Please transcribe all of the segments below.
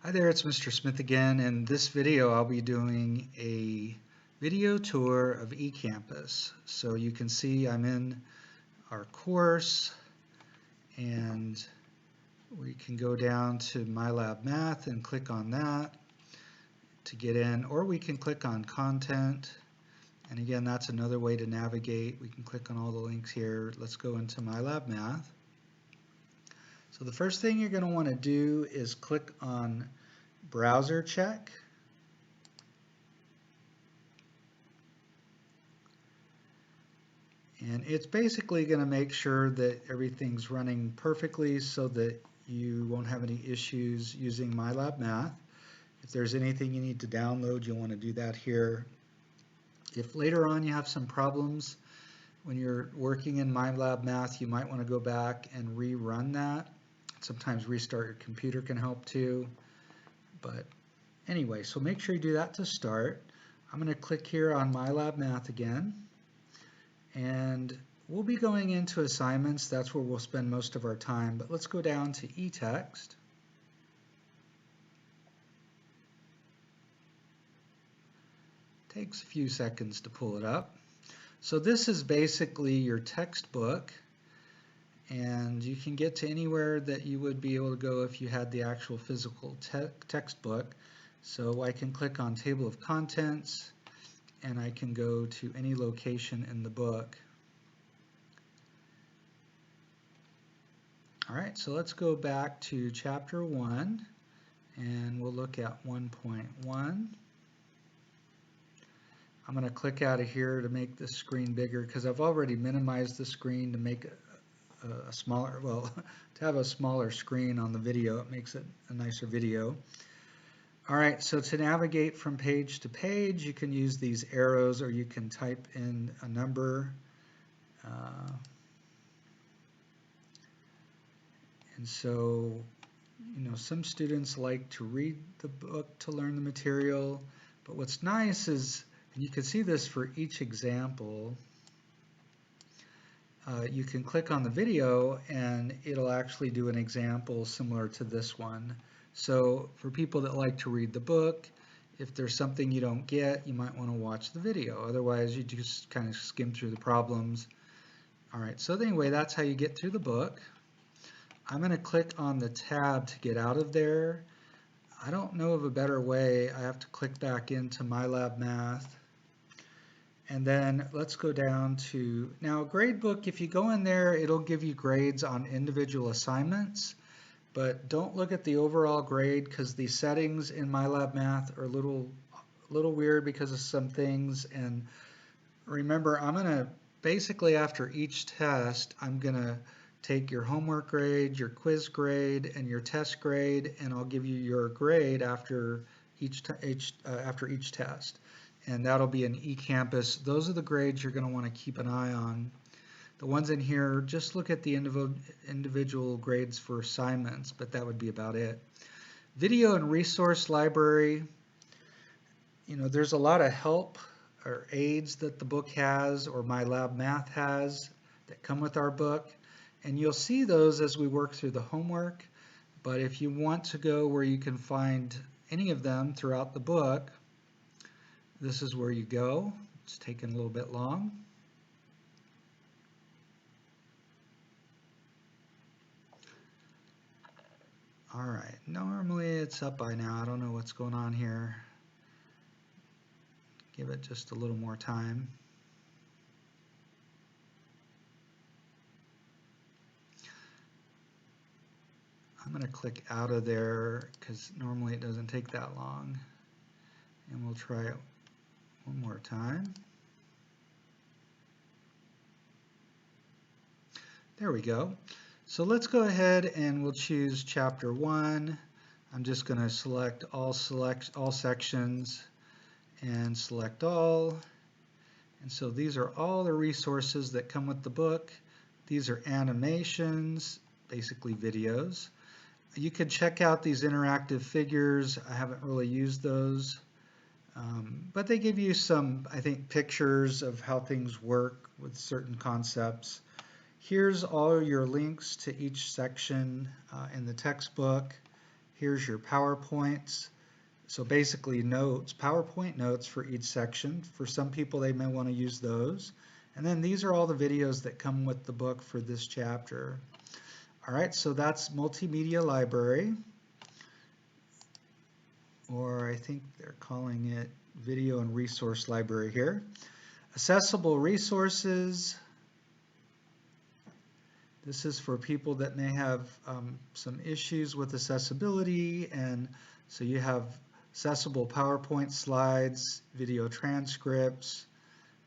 Hi there, it's Mr. Smith again. In this video, I'll be doing a video tour of eCampus. So you can see I'm in our course, and we can go down to MyLab Math and click on that to get in, or we can click on Content. And again, that's another way to navigate. We can click on all the links here. Let's go into MyLab Math. So the first thing you're going to want to do is click on Browser Check. And it's basically going to make sure that everything's running perfectly so that you won't have any issues using MyLab Math. If there's anything you need to download, you'll want to do that here. If later on you have some problems when you're working in MyLab Math, you might want to go back and rerun that. Sometimes restart your computer can help too. But anyway, so make sure you do that to start. I'm going to click here on MyLab Math again. And we'll be going into assignments. That's where we'll spend most of our time. But let's go down to eText. Takes a few seconds to pull it up. So this is basically your textbook. And you can get to anywhere that you would be able to go if you had the actual physical textbook. So I can click on Table of Contents, and I can go to any location in the book. All right, so let's go back to Chapter 1, and we'll look at 1.1. I'm going to click out of here to make this screen bigger because I've already minimized the screen to make a smaller, well, to have a smaller screen on the video. It makes it a nicer video. All right, so to navigate from page to page, you can use these arrows, or you can type in a number. And so, some students like to read the book to learn the material, but what's nice is, and you can see this for each example, you can click on the video and it'll actually do an example similar to this one. So for people that like to read the book, if there's something you don't get, you might want to watch the video. Otherwise, you just kind of skim through the problems. All right, so anyway, that's how you get through the book. I'm going to click on the tab to get out of there. I don't know of a better way. I have to click back into MyLab Math. And then let's go down to, now a grade book, if you go in there, it'll give you grades on individual assignments, but don't look at the overall grade because the settings in MyLab Math are a little weird because of some things. And remember, I'm going to, basically after each test, I'm going to take your homework grade, your quiz grade, and your test grade, and I'll give you your grade after each test. And that'll be an eCampus. Those are the grades you're going to want to keep an eye on. The ones in here, just look at the individual grades for assignments, but that would be about it. Video and resource library. There's a lot of help or aids that the book has, or MyLab Math has, that come with our book. And you'll see those as we work through the homework. But if you want to go where you can find any of them throughout the book, this is where you go. It's taking a little bit long. All right, normally it's up by now. I don't know what's going on here. Give it just a little more time. I'm going to click out of there because normally it doesn't take that long. And we'll try it one more time. There we go. So let's go ahead and we'll choose Chapter 1. I'm just going to select all sections and select all. And so these are all the resources that come with the book. These are animations, basically videos. You can check out these interactive figures. I haven't really used those. But they give you some, I think, pictures of how things work with certain concepts. Here's all your links to each section in the textbook. Here's your PowerPoints. So basically notes, PowerPoint notes for each section. For some people, they may want to use those. And then these are all the videos that come with the book for this chapter. All right, so that's Multimedia Library, or I think they're calling it Video and Resource Library here. Accessible resources. This is for people that may have some issues with accessibility, and so you have accessible PowerPoint slides, video transcripts.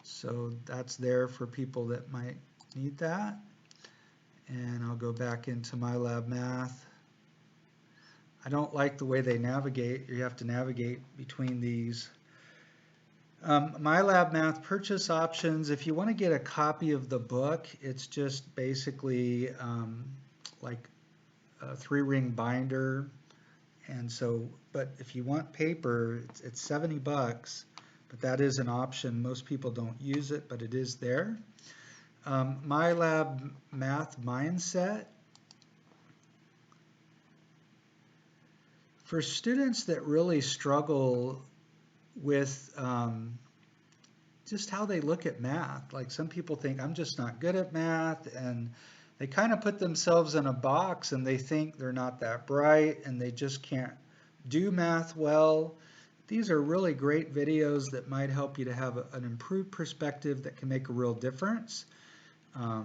So that's there for people that might need that. And I'll go back into MyLab Math. I don't like the way they navigate. You have to navigate between these. MyLab Math purchase options. If you want to get a copy of the book, it's just basically like a 3-ring binder. And so, but if you want paper, it's $70, but that is an option. Most people don't use it, but it is there. MyLab Math Mindset. For students that really struggle with just how they look at math, like some people think, I'm just not good at math, and they kind of put themselves in a box and they think they're not that bright and they just can't do math well. These are really great videos that might help you to have an improved perspective that can make a real difference. A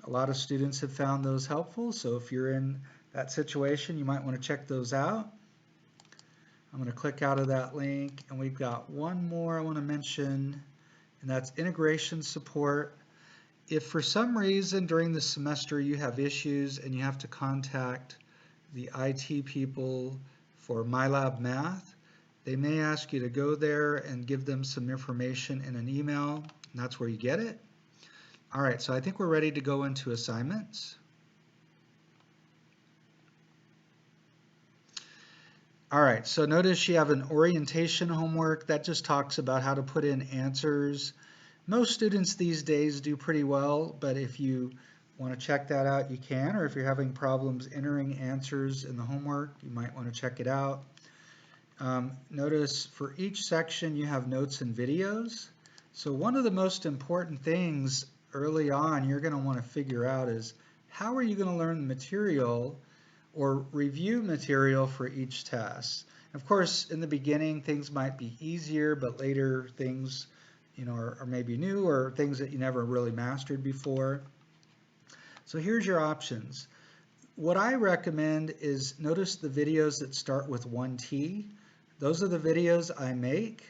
lot of students have found those helpful, so if you're in that situation, you might want to check those out. I'm going to click out of that link, and we've got one more I want to mention, and that's integration support. If for some reason during the semester you have issues and you have to contact the IT people for MyLab Math, they may ask you to go there and give them some information in an email, and that's where you get it. All right, so I think we're ready to go into assignments. All right, so notice you have an orientation homework that just talks about how to put in answers. Most students these days do pretty well, but if you want to check that out, you can, or if you're having problems entering answers in the homework, you might want to check it out. Notice for each section you have notes and videos. So one of the most important things early on you're going to want to figure out is how are you going to learn the material or review material for each test. Of course, in the beginning things might be easier, but later things are maybe new or things that you never really mastered before. So here's your options. What I recommend is notice the videos that start with 1T. Those are the videos I make.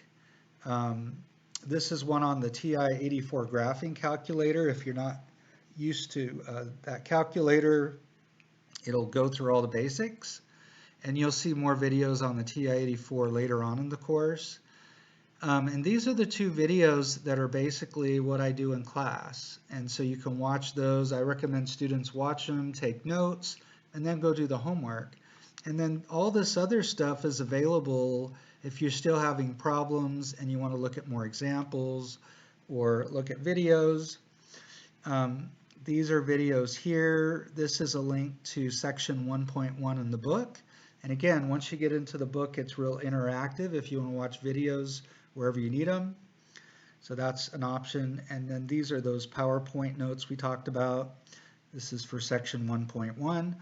This is one on the TI-84 graphing calculator. If you're not used to that calculator, it'll go through all the basics. And you'll see more videos on the TI-84 later on in the course. And these are the two videos that are basically what I do in class. And so you can watch those. I recommend students watch them, take notes, and then go do the homework. And then all this other stuff is available if you're still having problems and you want to look at more examples or look at videos. These are videos here. This is a link to section 1.1 in the book. And again, once you get into the book, it's real interactive if you want to watch videos wherever you need them. So that's an option. And then these are those PowerPoint notes we talked about. This is for section 1.1.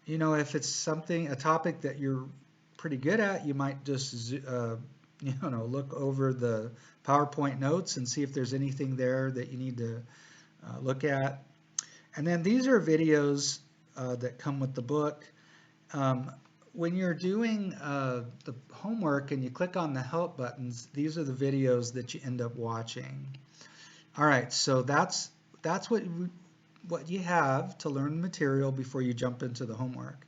If it's a topic that you're pretty good at, you might just look over the PowerPoint notes and see if there's anything there that you need to look at. And then these are videos that come with the book. When you're doing the homework and you click on the help buttons, these are the videos that you end up watching. All right, so that's what you have to learn the material before you jump into the homework.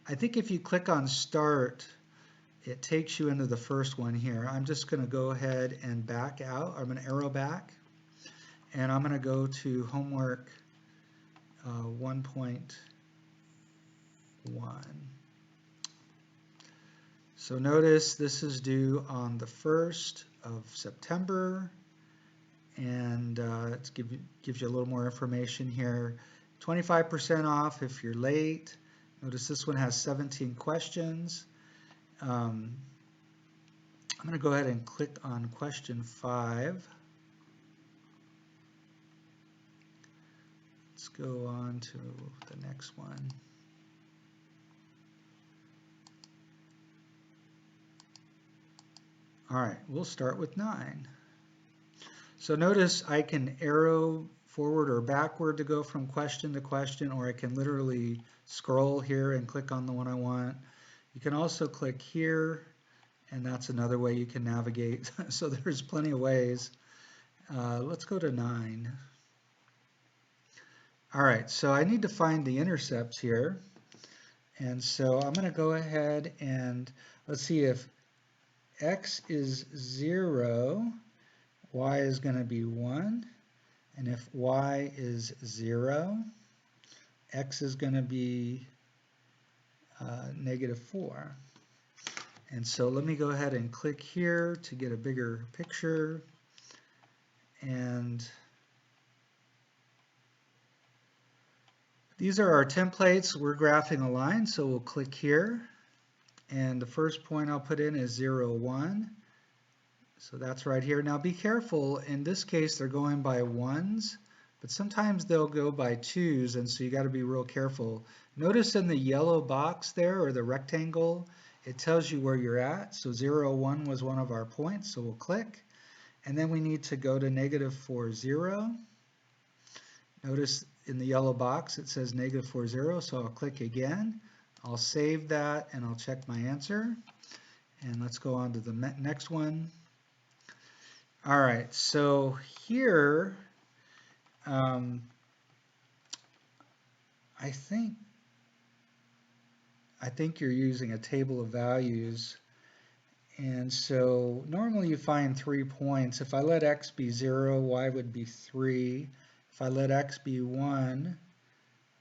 I think if you click on Start, it takes you into the first one here. I'm just going to go ahead and back out. I'm going to arrow back, and I'm going to go to homework 1.1. So notice this is due on the 1st of September, and it gives you a little more information here. 25% off if you're late. Notice this one has 17 questions. I'm going to go ahead and click on question 5. Let's go on to the next one. All right, we'll start with 9. So notice I can arrow forward or backward to go from question to question, or I can literally scroll here and click on the one I want. You can also click here, and that's another way you can navigate. So there's plenty of ways. Let's go to 9. All right, so I need to find the intercepts here. And so I'm going to go ahead and let's see if x is 0, y is going to be 1. And if y is 0, x is going to be -4. And so let me go ahead and click here to get a bigger picture. And these are our templates. We're graphing a line, so we'll click here. And the first point I'll put in is 0, 1. So that's right here. Now be careful, in this case they're going by 1s, but sometimes they'll go by 2s, and so you got to be real careful. Notice in the yellow box there, or the rectangle, it tells you where you're at. So 0, 1 was one of our points, so we'll click. And then we need to go to -4, 0. Notice in the yellow box it says -4, 0, so I'll click again. I'll save that and I'll check my answer. And let's go on to the next one. All right, so here, I think you're using a table of values. And so normally you find 3 points. If I let x be 0, y would be 3. If I let x be 1,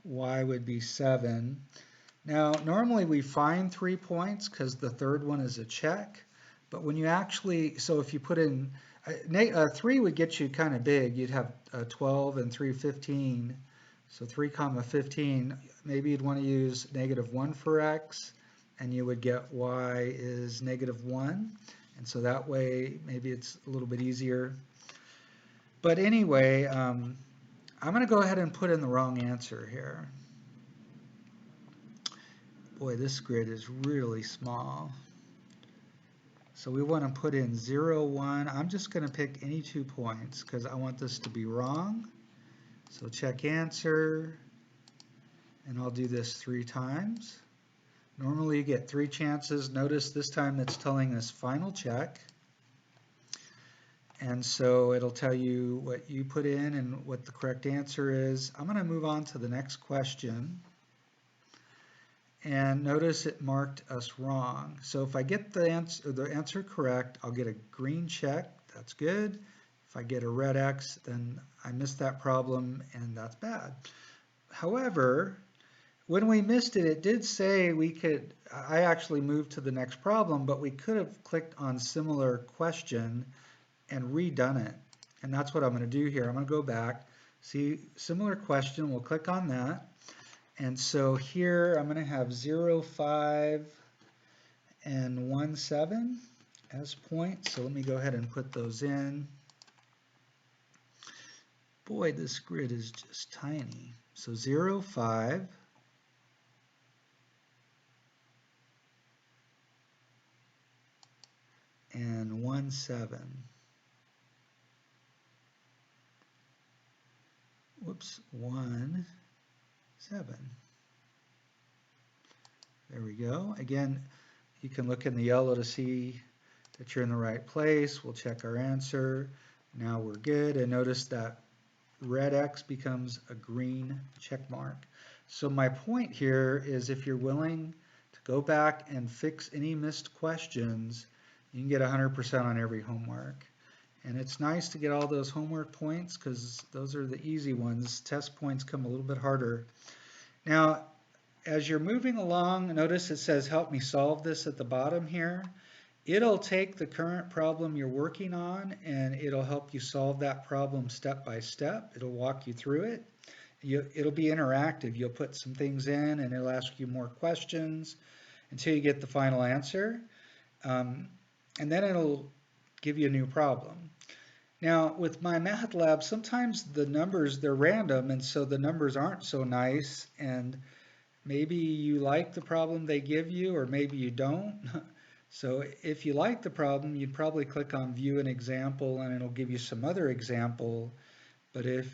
y would be 7. Now, normally we find 3 points because the third one is a check. But when you actually, so if you put in, 3 would get you kind of big. You'd have 12 and 3, 15. So 3, 15. Maybe you'd want to use -1 for x, and you would get y is -1. And so that way, maybe it's a little bit easier. But anyway, I'm going to go ahead and put in the wrong answer here. Boy, this grid is really small. So we want to put in 0, 1. I'm just going to pick any 2 points because I want this to be wrong. So check answer, and I'll do this 3 times. Normally you get 3 chances. Notice this time it's telling us final check. And so it'll tell you what you put in and what the correct answer is. I'm going to move on to the next question. And notice it marked us wrong. So if I get the answer correct, I'll get a green check. That's good. If I get a red X, then I missed that problem, and that's bad. However, when we missed it, it did say we could, I actually moved to the next problem, but we could have clicked on similar question and redone it. And that's what I'm going to do here. I'm going to go back, see similar question, we'll click on that. And so here I'm going to have 0, 5, and 1, 7 as points. So let me go ahead and put those in. Boy, this grid is just tiny. So 0, 5, and 1, 7. Whoops, 1, 7. There we go. Again, you can look in the yellow to see that you're in the right place. We'll check our answer. Now we're good. And notice that red X becomes a green check mark. So my point here is if you're willing to go back and fix any missed questions, you can get 100% on every homework. And it's nice to get all those homework points because those are the easy ones. Test points come a little bit harder. Now, as you're moving along, notice it says help me solve this at the bottom here. It'll take the current problem you're working on and it'll help you solve that problem step by step. It'll walk you through it. It'll be interactive. You'll put some things in and it'll ask you more questions. until you get the final answer. Um, and then it'll give you a new problem. Now, with MyLab, sometimes the numbers, they're random, and so the numbers aren't so nice, and maybe you like the problem they give you, or maybe you don't. So if you like the problem, you'd probably click on View an Example, and it'll give you some other example. But if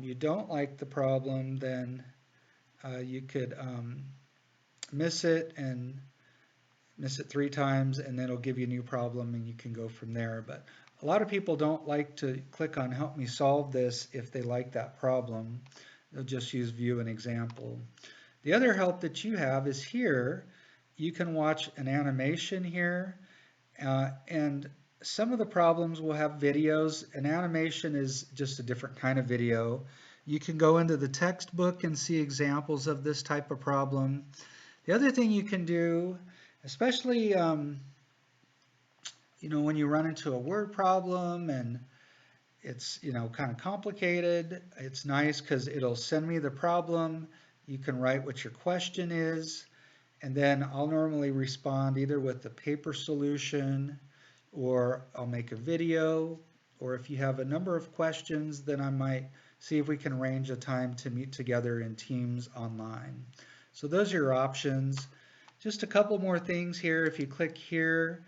you don't like the problem, then you could miss it and miss it 3 times, and then it'll give you a new problem, and you can go from there. But a lot of people don't like to click on Help Me Solve This if they like that problem. They'll just use View an Example. The other help that you have is here. You can watch an animation here, and some of the problems will have videos. An animation is just a different kind of video. You can go into the textbook and see examples of this type of problem. The other thing you can do, especially when you run into a word problem and it's kind of complicated, it's nice because it'll send me the problem. You can write what your question is, and then I'll normally respond either with the paper solution, or I'll make a video, or if you have a number of questions, then I might see if we can arrange a time to meet together in Teams online. So those are your options. Just a couple more things here. If you click here,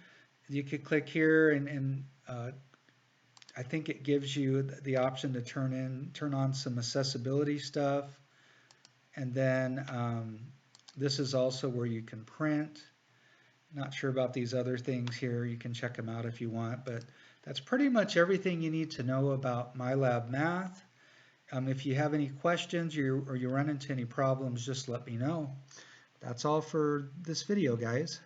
you could click here, and I think it gives you the option to turn on some accessibility stuff. And then this is also where you can print. Not sure about these other things here. You can check them out if you want, but that's pretty much everything you need to know about MyLab Math. If you have any questions or you run into any problems, just let me know. That's all for this video, guys.